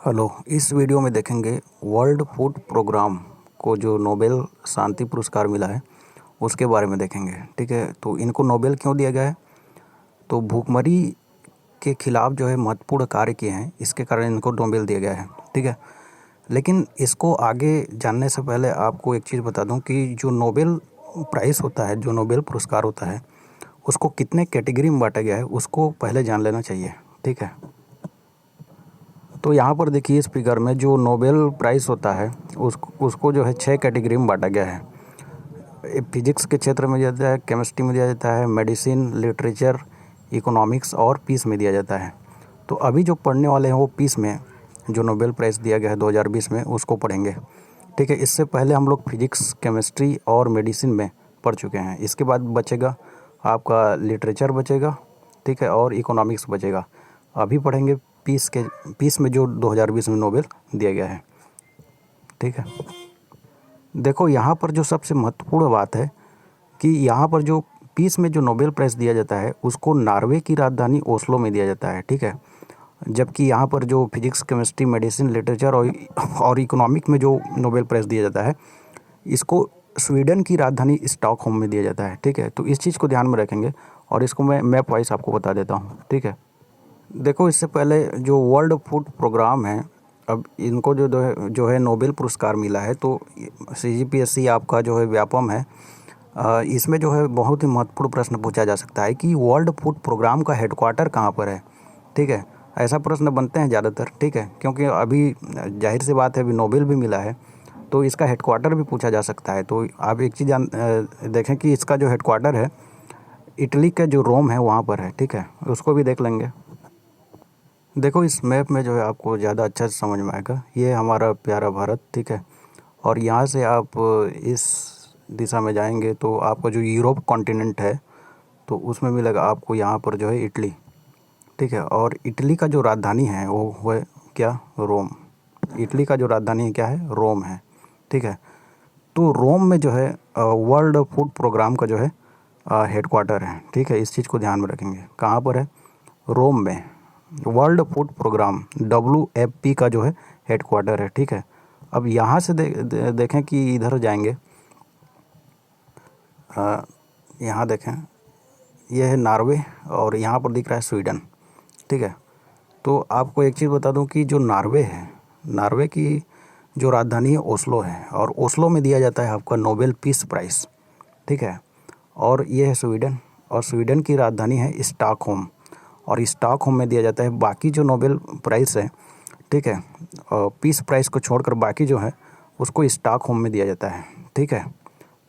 Hello. इस video में देखेंगे वर्ल्ड फूड प्रोग्राम को जो नोबेल शांति पुरस्कार मिला है उसके बारे में देखेंगे। ठीक है, तो इनको नोबेल क्यों दिया गया है? तो भूखमरी के खिलाफ जो है महत्वपूर्ण कार्य किए हैं, इसके कारण इनको नोबेल दिया गया है। ठीक है, लेकिन इसको आगे जानने से पहले आपको एक चीज़ बता दूं कि जो नोबेल प्राइज़ होता है, जो नोबेल पुरस्कार होता है, उसको कितने कैटेगरी में बांटा गया है उसको पहले जान लेना चाहिए। ठीक है, तो यहाँ पर देखिए इस फिगर में जो नोबेल प्राइज़ होता है उसको जो है 6 कैटेगरी में बांटा गया है। फिजिक्स के क्षेत्र में दिया जाता है, केमिस्ट्री में दिया जाता है, मेडिसिन, लिटरेचर, इकोनॉमिक्स और पीस में दिया जाता है। तो अभी जो पढ़ने वाले हैं वो पीस में जो नोबेल प्राइज़ दिया गया है 2020 में उसको पढ़ेंगे। ठीक है, इससे पहले हम लोग फिजिक्स, केमिस्ट्री और मेडिसिन में पढ़ चुके हैं। इसके बाद बचेगा आपका लिटरेचर बचेगा, ठीक है, और इकोनॉमिक्स बचेगा। अभी पढ़ेंगे पीस में जो 2020 में नोबेल दिया गया है। ठीक है, देखो यहाँ पर जो सबसे महत्वपूर्ण बात है कि यहाँ पर जो पीस में जो नोबेल प्राइज़ दिया जाता है उसको नॉर्वे की राजधानी ओस्लो में दिया जाता है। ठीक है, जबकि यहाँ पर जो फिजिक्स, केमिस्ट्री, मेडिसिन, लिटरेचर और इकोनॉमिक में जो नोबेल प्राइज़ दिया जाता है इसको स्वीडन की राजधानी स्टॉकहोम में दिया जाता है। ठीक है, तो इस चीज़ को ध्यान में रखेंगे और इसको मैं मैप वाइज आपको बता देता हूँ। ठीक है, देखो इससे पहले जो वर्ल्ड फूड प्रोग्राम है, अब इनको जो है नोबेल पुरस्कार मिला है, तो CGPSC आपका जो है व्यापम है। इसमें जो है बहुत ही महत्वपूर्ण प्रश्न पूछा जा सकता है कि वर्ल्ड फूड प्रोग्राम का हेडक्वार्टर कहाँ पर है। ठीक है, ऐसा प्रश्न बनते हैं ज़्यादातर। ठीक है, क्योंकि अभी जाहिर सी बात है अभी नोबेल भी मिला है तो इसका हेडक्वार्टर भी पूछा जा सकता है। तो आप एक चीज़ देखें कि इसका जो हेडक्वार्टर है इटली का जो रोम है वहाँ पर है। ठीक है, उसको भी देख लेंगे। देखो इस मैप में जो है आपको ज़्यादा अच्छा से समझ में आएगा। ये हमारा प्यारा भारत, ठीक है, और यहाँ से आप इस दिशा में जाएंगे तो आपका जो यूरोप कॉन्टिनेंट है तो उसमें मिलेगा आपको यहाँ पर जो है इटली। ठीक है, और इटली का जो राजधानी है वो है क्या? रोम। इटली का जो राजधानी है क्या है? रोम है। ठीक है, तो रोम में जो है वर्ल्ड फूड प्रोग्राम का जो है हेडक्वार्टर है। ठीक है, इस चीज़ को ध्यान में रखेंगे। कहाँ पर है? रोम में वर्ल्ड फूड प्रोग्राम WFP का जो है हेडक्वार्टर है। ठीक है, अब यहाँ से देखें कि इधर जाएंगे, यहाँ देखें ये है नॉर्वे और यहाँ पर दिख रहा है स्वीडन। ठीक है, तो आपको एक चीज़ बता दूं कि जो नॉर्वे है, नॉर्वे की जो राजधानी है ओस्लो है और ओस्लो में दिया जाता है आपका नोबेल पीस प्राइज़। ठीक है, और ये है स्वीडन और स्वीडन की राजधानी है स्टॉकहोम और स्टॉकहोम में दिया जाता है बाकी जो नोबेल प्राइज़ है। ठीक है, पीस प्राइज़ को छोड़कर बाकी जो है उसको स्टॉकहोम में दिया जाता है। ठीक है,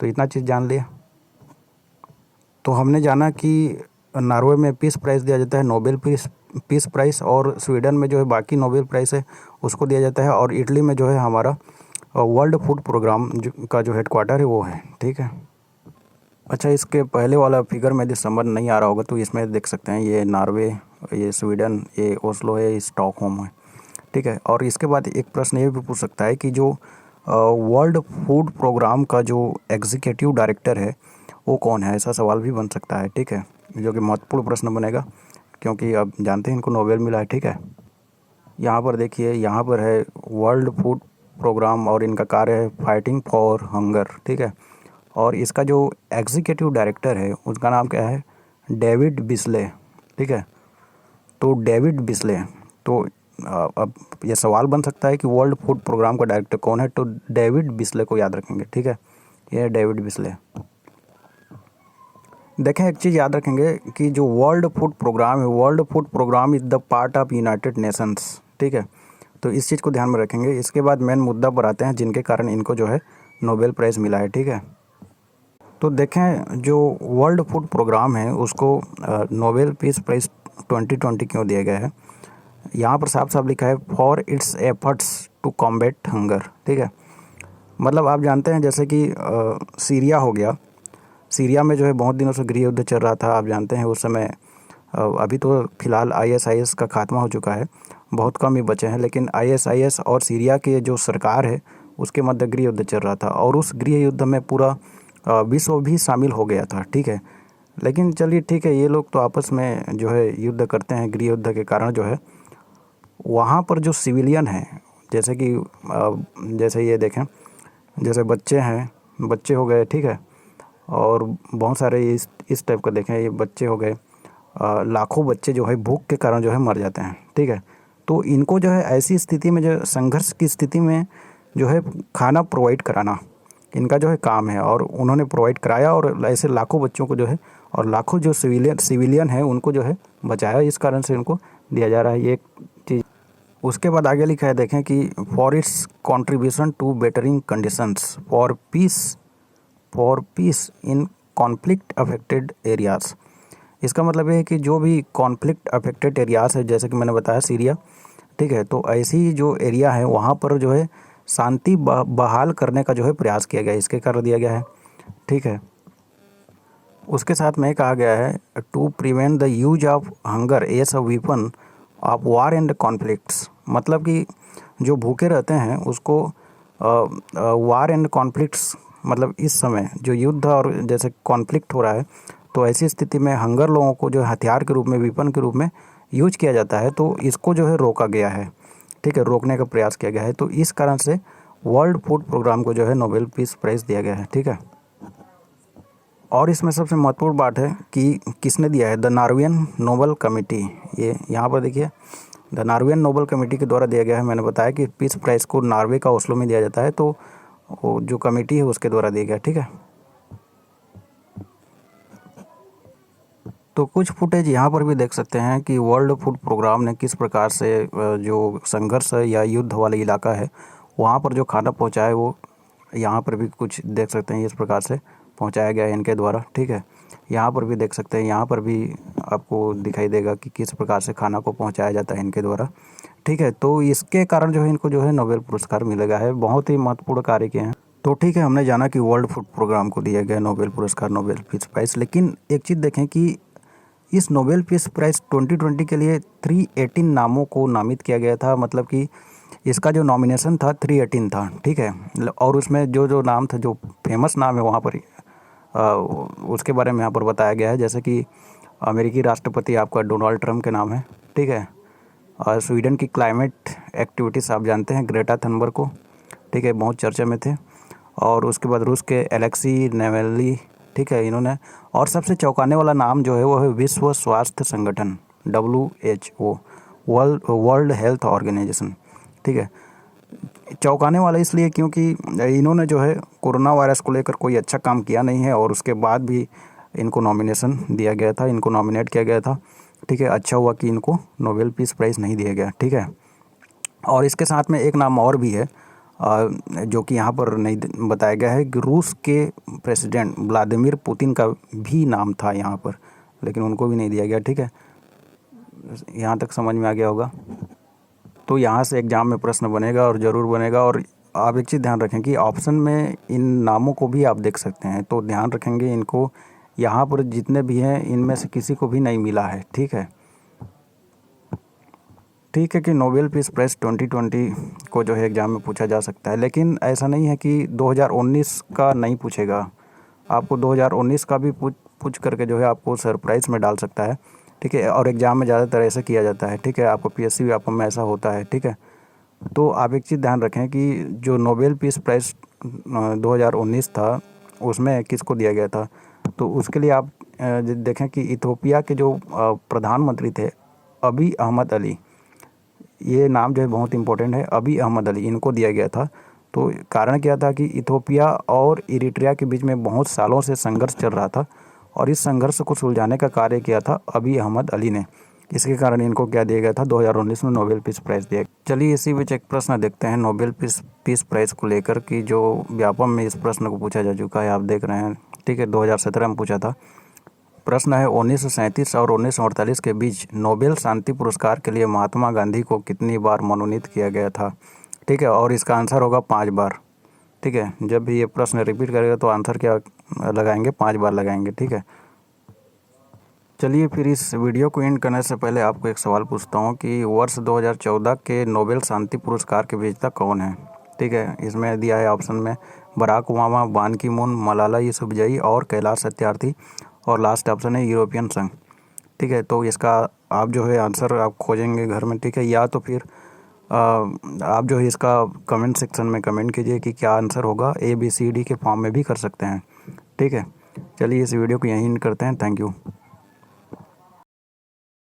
तो इतना चीज़ जान लिया। तो हमने जाना कि नॉर्वे में पीस प्राइज़ दिया जाता है, नोबेल पीस प्राइज़, और स्वीडन में जो है बाकी नोबेल प्राइज़ है उसको दिया जाता है, और इटली में जो है हमारा वर्ल्ड फूड प्रोग्राम का जो हेडक्वार्टर है वो है। ठीक है, अच्छा इसके पहले वाला फिगर में यदि समझ नहीं आ रहा होगा तो इसमें देख सकते हैं, ये नॉर्वे, ये स्वीडन, ये ओस्लो है, ये स्टॉकहोम है। ठीक है, और इसके बाद एक प्रश्न ये भी पूछ सकता है कि जो वर्ल्ड फूड प्रोग्राम का जो एग्जीक्यूटिव डायरेक्टर है वो कौन है? ऐसा सवाल भी बन सकता है। ठीक है, जो कि महत्वपूर्ण प्रश्न बनेगा क्योंकि अब जानते हैं इनको नोबेल मिला है। ठीक है, यहाँ पर देखिए, यहाँ पर है वर्ल्ड फूड प्रोग्राम और इनका कार्य है फाइटिंग फॉर हंगर। ठीक है, और इसका जो एग्जीक्यूटिव डायरेक्टर है उसका नाम क्या है? डेविड बिस्ले। ठीक है, तो डेविड बिस्ले, तो अब ये सवाल बन सकता है कि वर्ल्ड फूड प्रोग्राम का डायरेक्टर कौन है, तो डेविड बिस्ले को याद रखेंगे। ठीक है, ये है डेविड बिस्ले। देखें एक चीज़ याद रखेंगे कि जो वर्ल्ड फूड प्रोग्राम है, world food programme is the part of United Nations. ठीक है, तो इस चीज़ को ध्यान में रखेंगे। इसके बाद मेन मुद्दा पर आते हैं जिनके कारण इनको जो है नोबेल प्राइज़ मिला है। ठीक है, तो देखें जो वर्ल्ड फूड प्रोग्राम है उसको नोबेल पीस प्राइज़ 2020 क्यों दिया गया है? यहाँ पर साफ साफ लिखा है for its efforts to combat hunger. ठीक है, मतलब आप जानते हैं जैसे कि सीरिया हो गया, सीरिया में जो है बहुत दिनों से गृह युद्ध चल रहा था। आप जानते हैं उस समय, अभी तो फ़िलहाल ISIS का खात्मा हो चुका है, बहुत कम ही बचे हैं, लेकिन ISIS और सीरिया के जो सरकार है उसके मध्य गृह युद्ध चल रहा था और उस गृह युद्ध में पूरा विश्व भी शामिल हो गया था। ठीक है, लेकिन चलिए ठीक है, ये लोग तो आपस में जो है युद्ध करते हैं, गृह युद्ध के कारण जो है वहाँ पर जो सिविलियन हैं, जैसे कि जैसे ये देखें, जैसे बच्चे हैं, बच्चे हो गए, ठीक है, और बहुत सारे इस टाइप का देखें, ये बच्चे हो गए, लाखों बच्चे जो है भूख के कारण जो है मर जाते हैं, ठीक है। तो इनको जो है ऐसी स्थिति में, जो संघर्ष की स्थिति में जो है खाना प्रोवाइड कराना इनका जो है काम है, और उन्होंने प्रोवाइड कराया, और ऐसे लाखों बच्चों को जो है, और लाखों जो सिविलियन हैं उनको जो है बचाया, इस कारण से इनको दिया जा रहा है ये एक चीज़। उसके बाद आगे लिखा है, देखें कि for its contribution to bettering conditions for peace in conflict affected areas. इसका मतलब ये है कि जो भी कॉन्फ्लिक्ट अफेक्टेड एरियाज़ है, जैसे कि मैंने बताया सीरिया, ठीक है, तो ऐसी जो एरिया है वहाँ पर जो है शांति बहाल करने का जो है प्रयास किया गया है, इसके कर दिया गया है, ठीक है। उसके साथ में कहा गया है to prevent the use of hunger as a weapon of war and conflicts. मतलब कि जो भूखे रहते हैं उसको वार एंड कॉन्फ्लिक्ट्स, मतलब इस समय जो युद्ध और जैसे कॉन्फ्लिक्ट हो रहा है, तो ऐसी स्थिति में हंगर लोगों को जो हथियार के रूप में, वेपन के रूप में यूज किया जाता है, तो इसको जो है रोका गया है, ठीक है, रोकने का प्रयास किया गया है। तो इस कारण से वर्ल्ड फूड प्रोग्राम को जो है नोबेल पीस प्राइज़ दिया गया है, ठीक है। और इसमें सबसे महत्वपूर्ण बात है कि किसने दिया है, द नॉर्वेजियन नोबेल कमेटी। ये यहाँ पर देखिए, द नॉर्वेजियन नोबेल कमेटी के द्वारा दिया गया है। मैंने बताया कि पीस प्राइज़ को नॉर्वे का ओस्लो में दिया जाता है, तो वो जो कमेटी है उसके द्वारा दिया गया, ठीक है। तो कुछ फुटेज यहाँ पर भी देख सकते हैं कि वर्ल्ड फूड प्रोग्राम ने किस प्रकार से जो संघर्ष या युद्ध वाला इलाका है वहाँ पर जो खाना पहुँचा है, वो यहाँ पर भी कुछ देख सकते हैं, इस प्रकार से पहुँचाया गया है इनके द्वारा, ठीक है। यहाँ पर भी देख सकते हैं, यहाँ पर भी आपको दिखाई देगा कि किस प्रकार से खाना को पहुँचाया जाता है इनके द्वारा, ठीक है। तो इसके कारण जो है इनको जो है नोबेल पुरस्कार मिलेगा है, बहुत ही महत्वपूर्ण कार्य किए हैं। तो ठीक है, हमने जाना कि वर्ल्ड फूड प्रोग्राम को दिया गया नोबेल पुरस्कार, नोबेल पीस प्राइज़। लेकिन एक चीज़ देखें कि इस नोबेल पीस प्राइज़ 2020 के लिए 318 नामों को नामित किया गया था। मतलब कि इसका जो नॉमिनेशन था 318 था, ठीक है। और उसमें जो जो नाम था, जो फेमस नाम है वहाँ पर उसके बारे में यहाँ पर बताया गया है। जैसे कि अमेरिकी राष्ट्रपति आपका डोनाल्ड ट्रम्प के नाम है, ठीक है। और स्वीडन की क्लाइमेट एक्टिविटीज़ आप जानते हैं, ग्रेटा थनबर्ग को, ठीक है, बहुत चर्चा में थे। और उसके बाद रूस के एलेक्सी नेवेल्नी, ठीक है, इन्होंने। और सबसे चौंकाने वाला नाम जो है वो है विश्व स्वास्थ्य संगठन, WHO, वर्ल्ड हेल्थ ऑर्गेनाइजेशन, ठीक है। चौंकाने वाला इसलिए क्योंकि इन्होंने जो है कोरोना वायरस को लेकर कोई अच्छा काम किया नहीं है, और उसके बाद भी इनको नॉमिनेशन दिया गया था, इनको नॉमिनेट किया गया था, ठीक है। अच्छा हुआ कि इनको नोबेल पीस प्राइज़ नहीं दिया गया, ठीक है। और इसके साथ में एक नाम और भी है जो कि यहाँ पर नहीं बताया गया है, कि रूस के प्रेसिडेंट व्लादिमीर पुतिन का भी नाम था यहाँ पर, लेकिन उनको भी नहीं दिया गया, ठीक है। यहाँ तक समझ में आ गया होगा। तो यहाँ से एग्ज़ाम में प्रश्न बनेगा, और ज़रूर बनेगा। और आप एक चीज़ ध्यान रखें कि ऑप्शन में इन नामों को भी आप देख सकते हैं, तो ध्यान रखेंगे इनको, यहाँ पर जितने भी हैं इनमें से किसी को भी नहीं मिला है, ठीक है। ठीक है कि नोबेल पीस प्राइज़ 2020 को जो है एग्ज़ाम में पूछा जा सकता है, लेकिन ऐसा नहीं है कि 2019 का नहीं पूछेगा। आपको 2019 का भी पूछ करके जो है आपको सरप्राइज़ में डाल सकता है, ठीक है। और एग्ज़ाम में ज़्यादातर ऐसा किया जाता है, ठीक है। आपको PSC व्यापम में ऐसा होता है, ठीक है। तो आप एक चीज़ ध्यान रखें कि जो नोबेल पीस प्राइज़ 2019 था उसमें किसको दिया गया था, तो उसके लिए आप देखें कि इथियोपिया के जो प्रधानमंत्री थे, अबी अहमद अली, ये नाम जो है बहुत इम्पोर्टेंट है, अबी अहमद अली, इनको दिया गया था। तो कारण क्या था कि इथियोपिया और इरिट्रिया के बीच में बहुत सालों से संघर्ष चल रहा था, और इस संघर्ष को सुलझाने का कार्य किया था अबी अहमद अली ने। इसके कारण इनको क्या दिया गया था, 2019 में नोबेल पीस प्राइज़ दिया। चलिए इसी बीच एक प्रश्न देखते हैं नोबेल पीस प्राइज़ को लेकर, कि जो व्यापम में इस प्रश्न को पूछा जा चुका है, आप देख रहे हैं, ठीक है। 2017 में पूछा था। प्रश्न है 1937 और 1948 के बीच नोबेल शांति पुरस्कार के लिए महात्मा गांधी को कितनी बार मनोनीत किया गया था, ठीक है। और इसका आंसर होगा 5 बार, ठीक है। जब भी ये प्रश्न रिपीट करेगा तो आंसर क्या लगाएंगे, 5 बार लगाएंगे, ठीक है। चलिए फिर इस वीडियो को एंड करने से पहले आपको एक सवाल पूछता हूँ कि वर्ष 2014 के नोबेल शांति पुरस्कार के विजेता कौन है, ठीक है। इसमें दिया है ऑप्शन में बराक ओबामा, बान की मून, मलाला यूसुफजई और कैलाश सत्यार्थी, और लास्ट ऑप्शन है यूरोपियन संघ, ठीक है। तो इसका आप जो है आंसर आप खोजेंगे घर में, ठीक है, या तो फिर आप जो है इसका कमेंट सेक्शन में कमेंट कीजिए कि क्या आंसर होगा। ABCD के फॉर्म में भी कर सकते हैं, ठीक है। चलिए इस वीडियो को यहीं एंड करते हैं। Thank you.